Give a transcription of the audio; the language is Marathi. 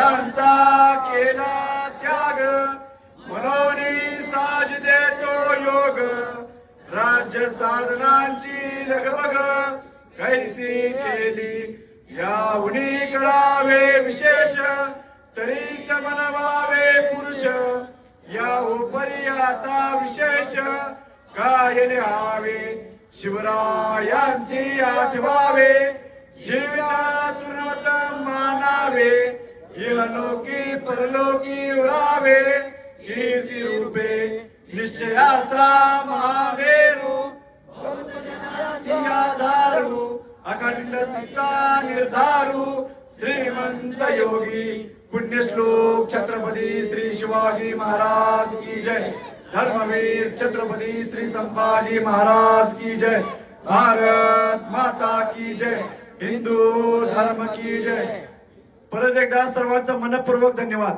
यांचा केला त्याग म्हणून साज देतो योग राज्य साधनांची लगबग कैसी केली याहुनी करावे विशेष तरीच मनवावे पुरुष या उपरी आता विशेष काय लिहावे शिवरायांची आठवावे जीवितातून मानावे इहलोकी परलोकी उरावे कीर्ती रूपे निश्चयाचा महामेरू आधारू अखंड स्थितीचा निर्धारू श्रीमंत योगी पुण्यश्लोक छत्रपती श्री शिवाजी महाराज की जय धर्मवीर छत्रपती श्री संभाजी महाराज की जय भारत माता की जय हिंदू धर्म की जय। परत एकदा सर्वांचा मनपूर्वक धन्यवाद।